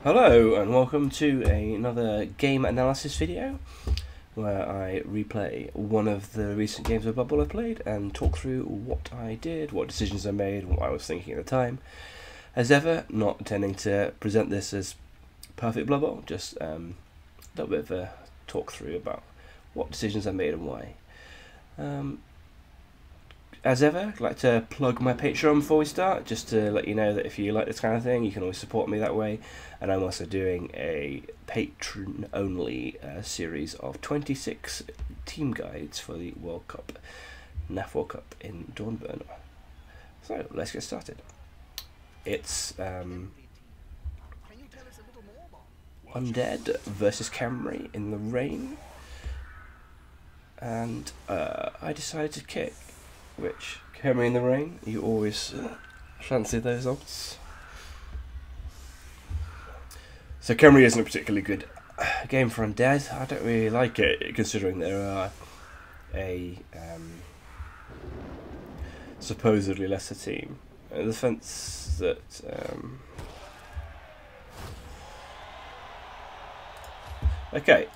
Hello and welcome to another game analysis video where I replay one of the recent games of Bubble I played and talk through what I did, what decisions I made, what I was thinking at the time. As ever, not intending to present this as perfect Bubble, just a little bit of a talk through about what decisions I made and why. As ever, I'd like to plug my Patreon before we start, just to let you know that if you like this kind of thing, you can always support me that way. And I'm also doing a patron-only series of 26 team guides for the World Cup, NAF World Cup in Dornbirn. So, let's get started. It's Undead versus Khemri in the rain. And I decided to kick. Which, Khemri in the rain, you always fancy those odds. So Khemri isn't a particularly good game for Undead. I don't really like it, considering there are a supposedly lesser team. The sense that okay,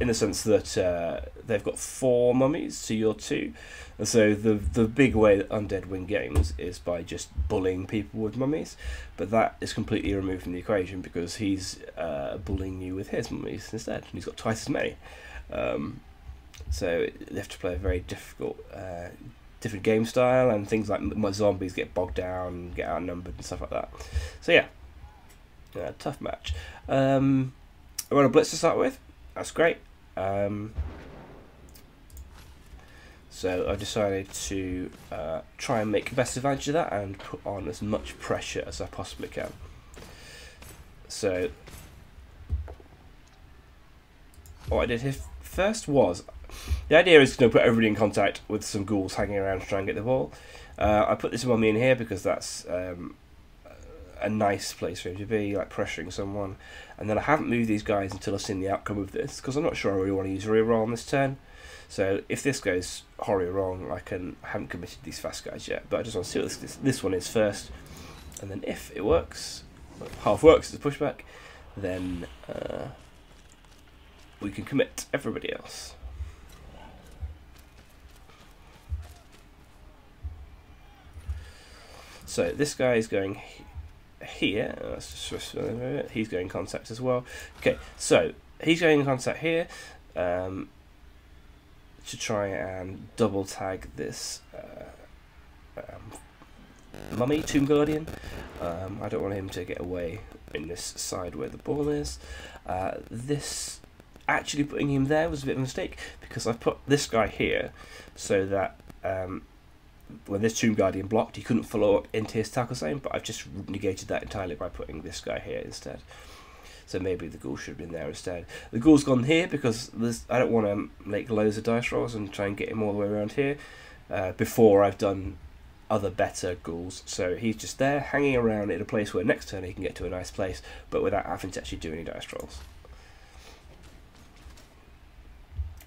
in the sense that they've got 4 mummies to your 2. And so the big way that Undead win games is by just bullying people with mummies, but that is completely removed from the equation because he's bullying you with his mummies instead, and he's got twice as many. So they have to play a very difficult, different game style, and things like my zombies get bogged down, get outnumbered and stuff like that. So yeah, tough match. I run a blitz to start with. That's great. So I decided to try and make the best advantage of that and put on as much pressure as I possibly can. So what I did here first was, the idea is to put everybody in contact with some ghouls hanging around to try and get the ball. I put this mummy in here because that's a nice place for him to be, like pressuring someone. And then I haven't moved these guys until I've seen the outcome of this, because I'm not sure I really want to use a reroll on this turn. So if this goes horribly wrong, I haven't committed these fast guys yet, but I just want to see what this one is first. And then if it works, half works as a pushback, then we can commit everybody else. So this guy is going here. Let's just he's going contact as well. Okay, so he's going in contact here to try and double tag this mummy, Tomb Guardian. I don't want him to get away in this side where the ball is. This actually putting him there was a bit of a mistake, because I put this guy here so that when this Tomb Guardian blocked, he couldn't follow up into his tackle zone, but I've just negated that entirely by putting this guy here instead. So maybe the ghoul should have been there instead. The ghoul's gone here because I don't want to make loads of dice rolls and try and get him all the way around here before I've done other better ghouls. So he's just there, hanging around in a place where next turn he can get to a nice place, but without having to actually do any dice rolls.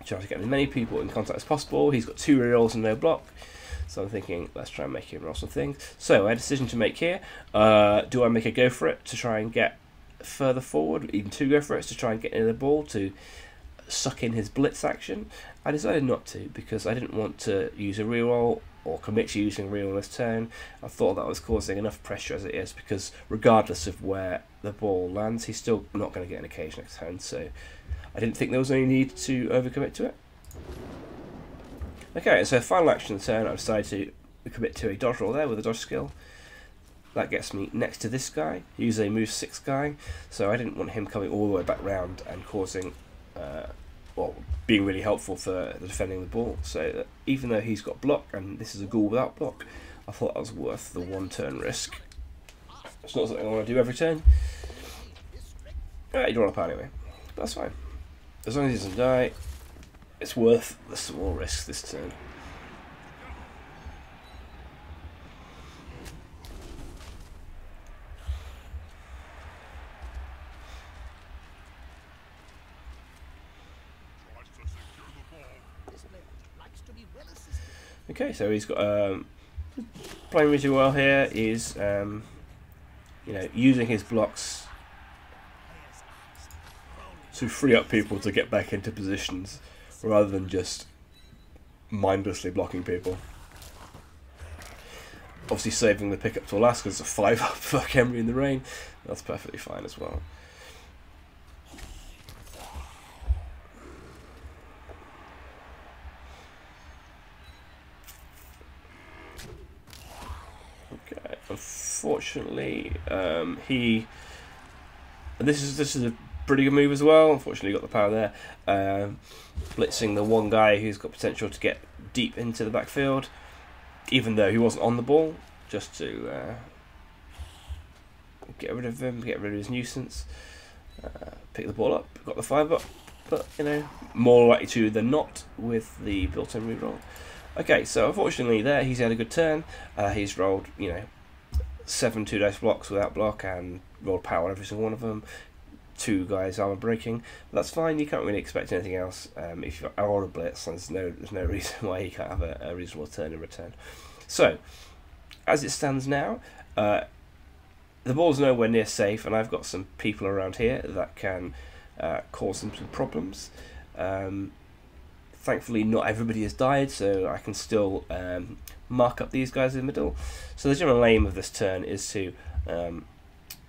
Trying to get as many people in contact as possible. He's got 2 rerolls and no block. So I'm thinking, let's try and make him roll some things. So I had a decision to make here. Do I make a go for it to try and get further forward, even 2 go for it to try and get in the ball to suck in his blitz action? I decided not to, because I didn't want to use a reroll or commit to using a reroll this turn. I thought that was causing enough pressure as it is, because regardless of where the ball lands, he's still not going to get an occasion next turn. So I didn't think there was any need to overcommit to it. Okay, so final action of the turn, I decided to commit to a dodge roll there with a dodge skill. That gets me next to this guy. He's a move 6 guy, so I didn't want him coming all the way back round and causing, well, being really helpful for defending the ball. So even though he's got block, and this is a ghoul without block, I thought that was worth the 1 turn risk. It's not something I want to do every turn. You don't want to play anyway, but that's fine. As long as he doesn't die, it's worth the small risk this turn. Okay, so he's got playing really well here. He's you know, using his blocks to free up people to get back into positions rather than just mindlessly blocking people. Obviously saving the pickup to last because it's a 5 up for Khemri in the rain. That's perfectly fine as well. Okay, unfortunately, this is a pretty good move as well. Unfortunately, got the power there. Blitzing the one guy who's got potential to get deep into the backfield, even though he wasn't on the ball, just to get rid of him, get rid of his nuisance. Pick the ball up, got the 5 up, but you know, more likely to than not with the built-in reroll. Okay, so unfortunately there he's had a good turn. He's rolled, you know, 7 2-dice blocks without block and rolled power on every single one of them. 2 guys armor breaking, but that's fine. You can't really expect anything else. If you've got aura blitz, there's no reason why you can't have a reasonable turn in return. So, as it stands now, the ball's nowhere near safe, and I've got some people around here that can cause them some problems. Thankfully, not everybody has died, so I can still mark up these guys in the middle. So the general aim of this turn is to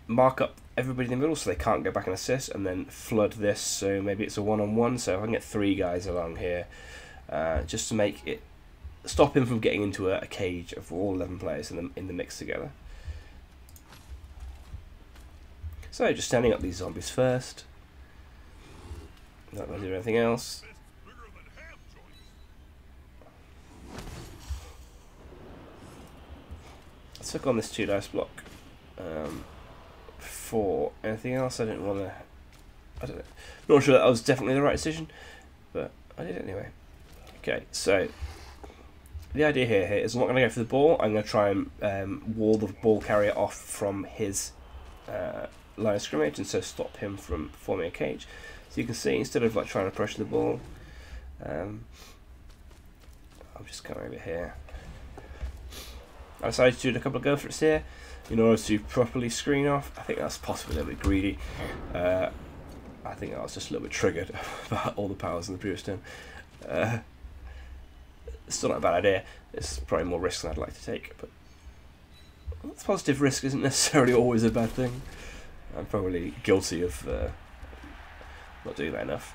mark up everybody in the middle so they can't go back and assist, and then flood this, so maybe it's a one-on-one, so if I can get 3 guys along here, just to make it stop him from getting into a cage of all 11 players in the mix together. So just standing up these zombies first, not going to do anything else. I took on this 2-dice block. For anything else, I didn't want to. I don't know. Not sure that was definitely the right decision, but I did it anyway. Okay, so the idea here is I'm not going to go for the ball. I'm going to try and wall the ball carrier off from his line of scrimmage, and so stop him from forming a cage. So you can see, instead of like trying to pressure the ball, I'm just coming over here. I decided to do a couple of go throughs here in order to properly screen off. I think that's possibly a little bit greedy. I think I was just a little bit triggered about all the powers in the previous turn. It's still not a bad idea. It's probably more risk than I'd like to take, but positive risk isn't necessarily always a bad thing. I'm probably guilty of not doing that enough.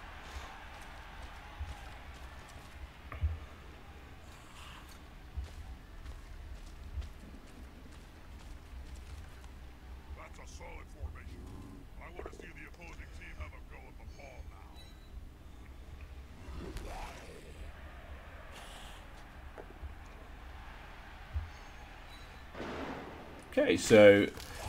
Okay, so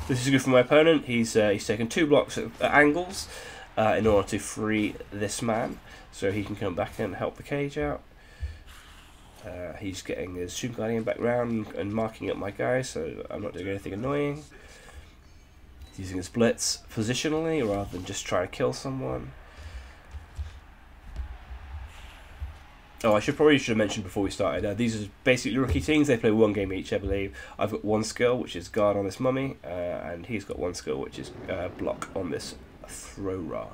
this is good for my opponent. He's taken 2 blocks at angles in order to free this man, so he can come back and help the cage out. He's getting his Tomb Guardian back round and marking up my guys, so I'm not doing anything annoying. He's using his blitz positionally rather than just trying to kill someone. Oh, I should have mentioned before we started, these are basically rookie teams. They play 1 game each, I believe. I've got 1 skill, which is guard on this mummy, and he's got 1 skill, which is block on this thrower.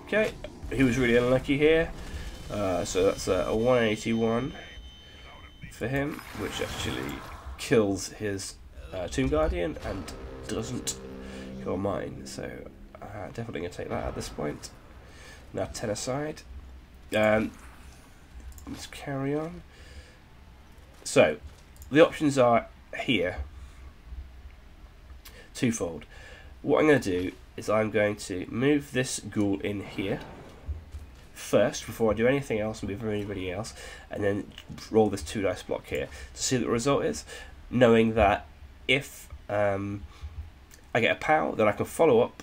Okay, he was really unlucky here, so that's a 181 for him, which actually kills his Tomb Guardian and doesn't kill mine, so definitely going to take that at this point. Now 10 aside. Let's carry on. So, the options are here. Twofold. What I'm going to do is I'm going to move this ghoul in here first before I do anything else and move anybody else, and then roll this 2-dice block here to see what the result is, knowing that if I get a POW, then I can follow up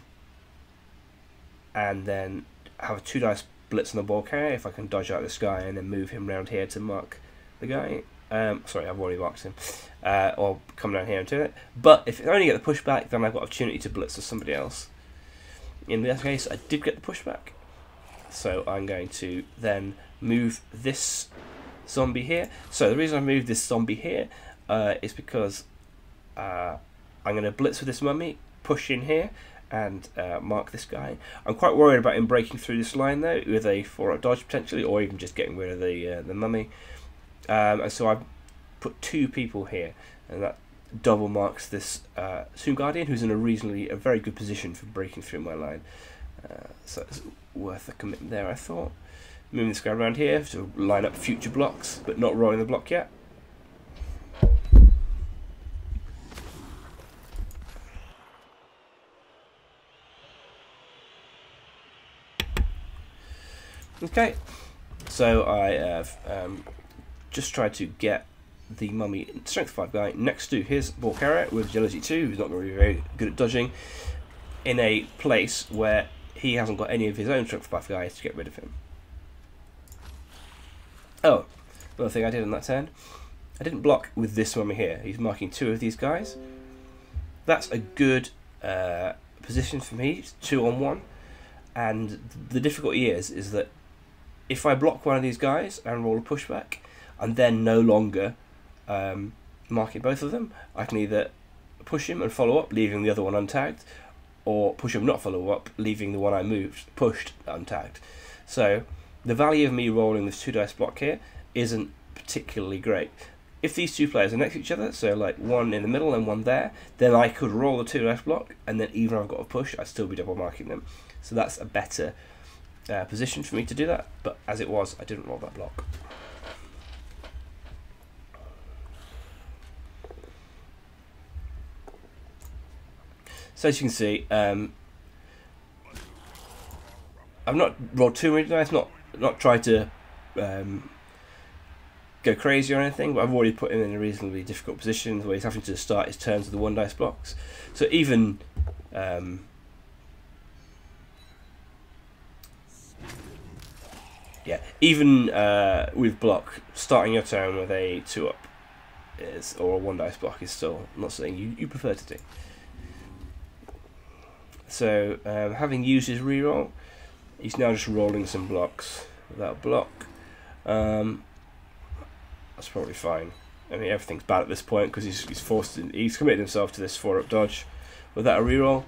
and then have a 2-dice blitz on the ball carrier if I can dodge out this guy and then move him around here to mark the guy. Sorry, I've already marked him. Or come down here and do it. But if I only get the pushback, then I've got opportunity to blitz to somebody else. In this case, I did get the pushback. So I'm going to then move this zombie here. So the reason I moved this zombie here is because I'm going to blitz with this mummy, push in here, and mark this guy. I'm quite worried about him breaking through this line though, with a 4-up dodge potentially, or even just getting rid of the mummy. And so I've put 2 people here, and that double marks this Tomb Guardian, who's in a very good position for breaking through my line. So it's worth a commitment there, I thought. Moving this guy around here to line up future blocks, but not rolling the block yet. Okay, so I have just tried to get the mummy strength 5 guy next to his ball carrier with agility 2, who's not going to be very good at dodging, in a place where he hasn't got any of his own strength 5 guys to get rid of him. Oh, another thing I did on that turn, I didn't block with this mummy here. He's marking 2 of these guys. That's a good position for me, it's 2-on-1, and the difficulty is that if I block one of these guys and roll a pushback, I'm then no longer marking both of them. I can either push him and follow up, leaving the other one untagged, or push him not follow up, leaving the one I pushed untagged. So the value of me rolling this 2 dice block here isn't particularly great. If these 2 players are next to each other, so like one in the middle and one there, then I could roll the 2 dice block, and then even if I've got a push, I'd still be double marking them. So that's a better position for me to do that, but as it was, I didn't roll that block. So as you can see, I've not rolled too many dice, not tried to go crazy or anything, but I've already put him in a reasonably difficult position where he's having to start his turns with the 1 dice blocks. So even with block, starting your turn with a 2-up or a 1 dice block is still not something you prefer to do. So having used his reroll, he's now just rolling some blocks without block. That's probably fine. I mean, everything's bad at this point because he's committed himself to this 4-up dodge without a reroll.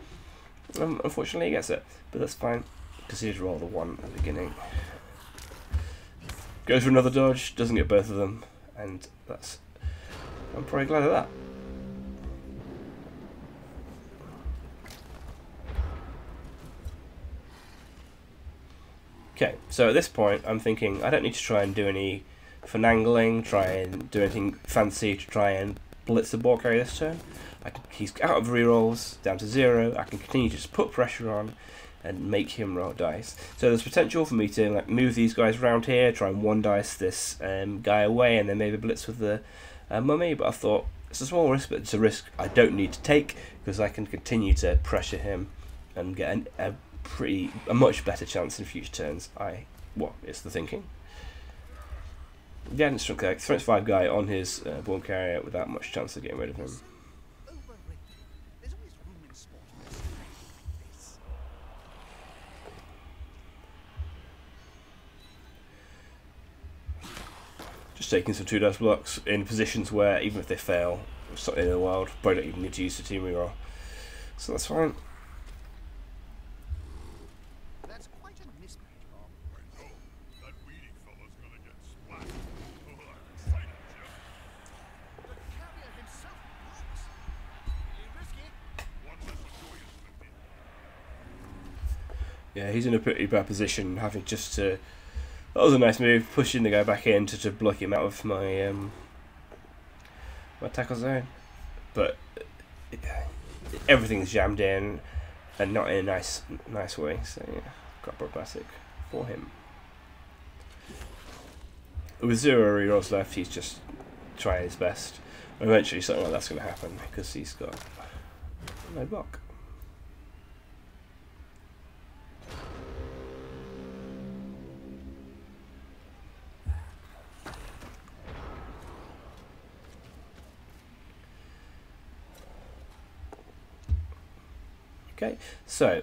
Unfortunately, he gets it, but that's fine because he did roll the 1 at the beginning. Goes for another dodge, doesn't get both of them, and I'm probably glad of that. Okay, so at this point I'm thinking I don't need to try and do any finagling, try and do anything fancy to try and blitz the ball carrier this turn. He's out of rerolls, down to 0, I can continue to just put pressure on and make him roll dice. So there's potential for me to like move these guys around here, try and 1 dice this guy away, and then maybe blitz with the mummy, but I thought it's a small risk, but it's a risk I don't need to take because I can continue to pressure him and get a much better chance in future turns. It's the thinking. Yeah, strength 5 guy on his ball carrier without much chance of getting rid of him. Just taking some 2 dice blocks in positions where even if they fail, something in the world, probably don't even need to use the team reroll. So that's fine. That's quite a mismatch, Bob. I know. That weedy fella's gonna get splattered. Oh, I'm excited, Jim. The carrier himself works. Really risky. One less annoyance than me. Yeah, he's in a pretty bad position, having just to. That was a nice move, pushing the guy back in to block him out of my my tackle zone, but everything's jammed in and not in a nice way. So yeah, quite problematic for him. With 0 rerolls left, he's just trying his best. Eventually, something like that's going to happen because he's got no block. Okay, so